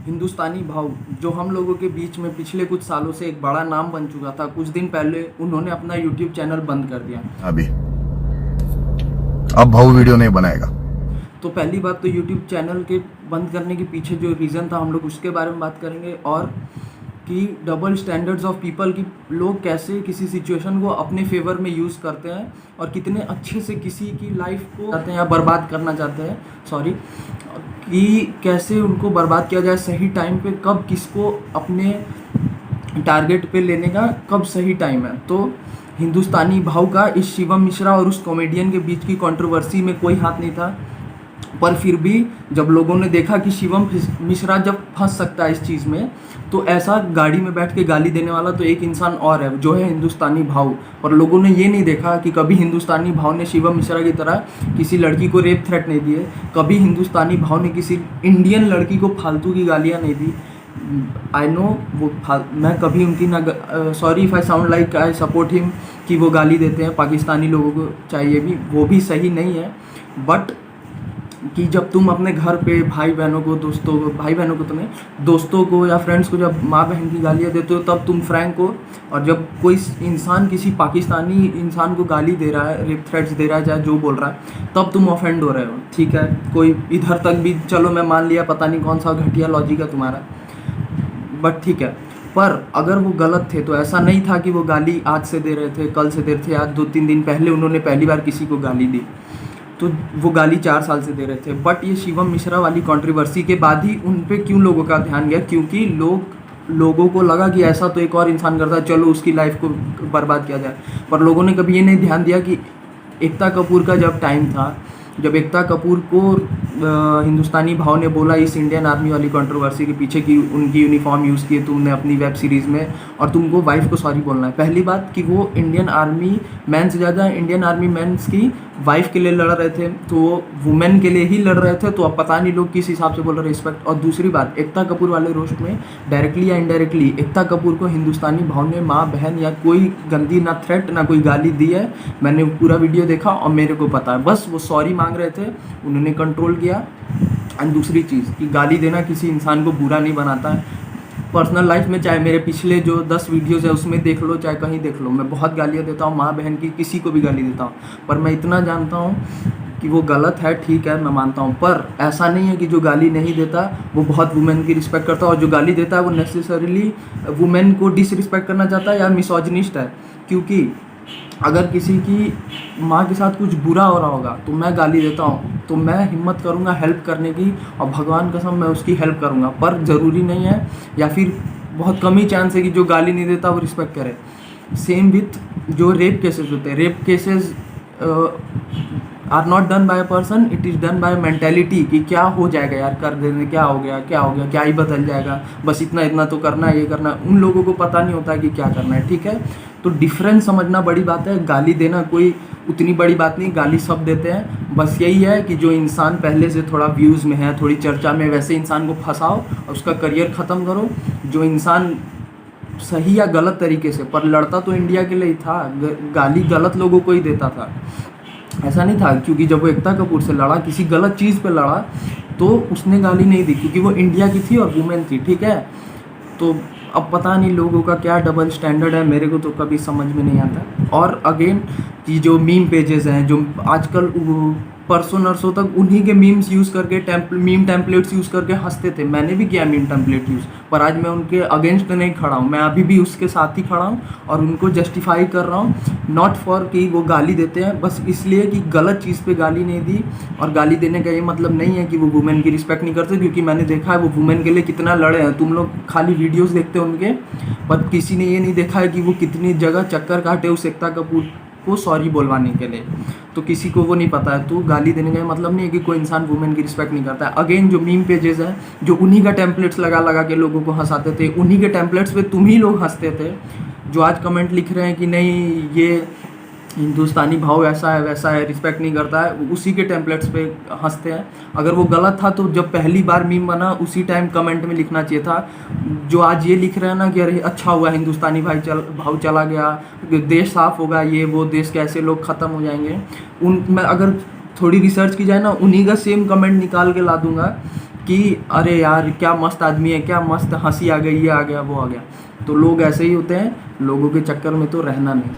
हिंदुस्तानी भाव जो हम लोगों के बीच में पिछले कुछ सालों से एक बड़ा नाम बन चुका था, कुछ दिन पहले उन्होंने अपना यूट्यूब चैनल बंद कर दिया। अभी अब भाव वीडियो नहीं बनाएगा। तो पहली बात तो यूट्यूब चैनल के बंद करने के पीछे जो रीज़न था हम लोग उसके बारे में बात करेंगे, और कि डबल स्टैंडर्ड्स ऑफ पीपल की लोग कैसे किसी सिचुएशन को अपने फेवर में यूज़ करते हैं और कितने अच्छे से किसी की लाइफ को चाहते हैं या बर्बाद करना चाहते हैं, कि कैसे उनको बर्बाद किया जाए सही टाइम पे, कब किसको अपने टारगेट पे लेने का कब सही टाइम है। तो हिंदुस्तानी भाव का इस शिवम मिश्रा और उस कॉमेडियन के बीच की कंट्रोवर्सी में कोई हाथ नहीं था, पर फिर भी जब लोगों ने देखा कि शिवम मिश्रा जब फंस सकता है इस चीज़ में, तो ऐसा गाड़ी में बैठ के गाली देने वाला तो एक इंसान और है जो है हिंदुस्तानी भाव। और लोगों ने ये नहीं देखा कि कभी हिंदुस्तानी भाव ने शिवम मिश्रा की तरह किसी लड़की को रेप थ्रेट नहीं दिए, कभी हिंदुस्तानी भाव ने किसी इंडियन लड़की को फालतू की गालियाँ नहीं दी। आई नो मैं कभी उनकी ना sorry if I sound like I support him कि वो गाली देते हैं पाकिस्तानी लोगों को, चाहिए भी वो भी सही नहीं है, बट कि जब तुम अपने घर पे भाई बहनों को तो नहीं, दोस्तों को या फ्रेंड्स को जब माँ बहन की गालियाँ देते हो तब तुम फ्रैंक हो, और जब कोई इंसान किसी पाकिस्तानी इंसान को गाली दे रहा है, रेप थ्रेट्स दे रहा है, चाहे जो बोल रहा है, तब तुम ऑफेंड हो रहे हो। ठीक है, कोई इधर तक भी चलो मैं मान लिया, पता नहीं कौन सा घटिया लॉजिक है तुम्हारा, बट ठीक है। पर अगर वो गलत थे तो ऐसा नहीं था कि वो गाली आज से दे रहे थे, कल से दे रहे थे, आज 2-3 दिन पहले उन्होंने पहली बार किसी को गाली दी तो वो गाली 4 साल से दे रहे थे। बट ये शिवम मिश्रा वाली कंट्रोवर्सी के बाद ही उन पे क्यों लोगों का ध्यान गया, क्योंकि लोगों को लगा कि ऐसा तो एक और इंसान करता है, चलो उसकी लाइफ को बर्बाद किया जाए। पर लोगों ने कभी ये नहीं ध्यान दिया कि एकता कपूर का जब टाइम था, जब एकता कपूर को हिंदुस्तानी भाव ने बोला इस इंडियन आर्मी वाली कंट्रोवर्सी के पीछे कि उनकी यूनिफॉर्म यूज़ किए तुमने अपनी वेब सीरीज़ में और तुमको वाइफ को सॉरी बोलना है। पहली बात कि वो इंडियन आर्मी मैन से ज़्यादा इंडियन आर्मी मैन्स की वाइफ के लिए लड़ रहे थे, तो वो वुमेन के लिए ही लड़ रहे थे, तो अब पता नहीं लोग किस हिसाब से बोल रहे रिस्पेक्ट। और दूसरी बात, एकता कपूर वाले रोस्ट में डायरेक्टली या इनडायरेक्टली एकता कपूर को हिंदुस्तानी भाव ने माँ बहन या कोई गंदी ना थ्रेट ना कोई गाली दी है। मैंने पूरा वीडियो देखा और मेरे को पता है, बस वो सॉरी मांग रहे थे, उन्होंने कंट्रोल किया। एंड दूसरी चीज़ कि गाली देना किसी इंसान को बुरा नहीं बनाता है। पर्सनल लाइफ में चाहे मेरे पिछले जो 10 वीडियोज़ है उसमें देख लो, चाहे कहीं देख लो, मैं बहुत गालियाँ देता हूँ, माँ बहन की किसी को भी गाली देता हूँ, पर मैं इतना जानता हूँ कि वो गलत है, ठीक है मैं मानता हूँ, पर ऐसा नहीं है कि जो गाली नहीं देता वो बहुत वुमेन की रिस्पेक्ट करता है, और जो गाली देता है वो नेसेसरीली वुमेन को डिसरिस्पेक्ट करना चाहता है या मिसोजिनिस्ट है। क्योंकि अगर किसी की माँ के साथ कुछ बुरा हो रहा होगा तो मैं गाली देता हूँ, तो मैं हिम्मत करूँगा हेल्प करने की, और भगवान कसम मैं उसकी हेल्प करूँगा। पर ज़रूरी नहीं है, या फिर बहुत कम ही चांस है कि जो गाली नहीं देता वो रिस्पेक्ट करे। सेम विथ जो रेप केसेस होते हैं, rape cases are not done by a person, it is done by mentality कि क्या हो जाएगा यार, कर देने क्या हो गया, क्या ही बदल जाएगा, बस इतना तो करना है, ये करना है। उन लोगों को पता नहीं होता कि क्या करना है। ठीक है, तो डिफरेंस समझना बड़ी बात है, गाली देना कोई उतनी बड़ी बात नहीं, गाली सब देते हैं। बस यही है कि जो इंसान पहले से थोड़ा व्यूज़ में है, थोड़ी चर्चा में, वैसे इंसान को फंसाओ और उसका करियर ख़त्म करो। जो इंसान सही या गलत तरीके से, पर लड़ता तो इंडिया के लिए ही था, गाली गलत लोगों को ही देता था, ऐसा नहीं था। क्योंकि जब वो एकता कपूर से लड़ा, किसी गलत चीज़ पे लड़ा, तो उसने गाली नहीं दी क्योंकि वो इंडिया की थी और वुमेन थी। ठीक है, तो अब पता नहीं लोगों का क्या डबल स्टैंडर्ड है, मेरे को तो कभी समझ में नहीं आता। और अगेन कि जो मीम पेजेस हैं, जो आजकल परसों नरसों तक उन्हीं के मीम्स यूज़ करके मीम टेम्पलेट्स यूज़ करके हंसते थे, मैंने भी किया मीम टेम्पलेट यूज़, पर आज मैं उनके अगेंस्ट नहीं खड़ा हूँ, मैं अभी भी उसके साथ ही खड़ा हूँ और उनको जस्टिफाई कर रहा हूँ। नॉट फॉर कि वो गाली देते हैं, बस इसलिए कि गलत चीज़ पे गाली नहीं दी। और गाली देने का ये मतलब नहीं है कि वो वुमेन की रिस्पेक्ट नहीं करते, क्योंकि मैंने देखा है वो वुमेन के लिए कितना लड़े हैं। तुम लोग खाली वीडियोज़ देखते हो उनके, पर किसी ने ये नहीं देखा है कि वो कितनी जगह चक्कर काटे उस एकता कपूर को सॉरी बोलवाने के लिए, तो किसी को वो नहीं पता है। तो गाली देने का मतलब नहीं है कि कोई इंसान वुमेन की रिस्पेक्ट नहीं करता है। अगेन जो मीम पेजेस हैं, जो उन्हीं का टेम्पलेट्स लगा के लोगों को हंसाते थे, उन्हीं के टेम्पलेट्स पे तुम ही लोग हंसते थे। जो आज कमेंट लिख रहे हैं कि नहीं ये हिंदुस्तानी भाव ऐसा है वैसा है, रिस्पेक्ट नहीं करता है, उसी के टेम्पलेट्स पे हंसते हैं। अगर वो गलत था तो जब पहली बार मीम बना उसी टाइम कमेंट में लिखना चाहिए था। जो आज ये लिख रहे हैं ना कि अरे अच्छा हुआ हिंदुस्तानी भाव चला गया, देश साफ होगा, ये वो, देश के ऐसे लोग ख़त्म हो जाएंगे, मैं अगर थोड़ी रिसर्च की जाए ना, उन्हीं का सेम कमेंट निकाल के ला दूंगा कि अरे यार क्या मस्त आदमी है, क्या मस्त हंसी आ गई, ये आ गया वो आ गया। तो लोग ऐसे ही होते हैं, लोगों के चक्कर में तो रहना नहीं।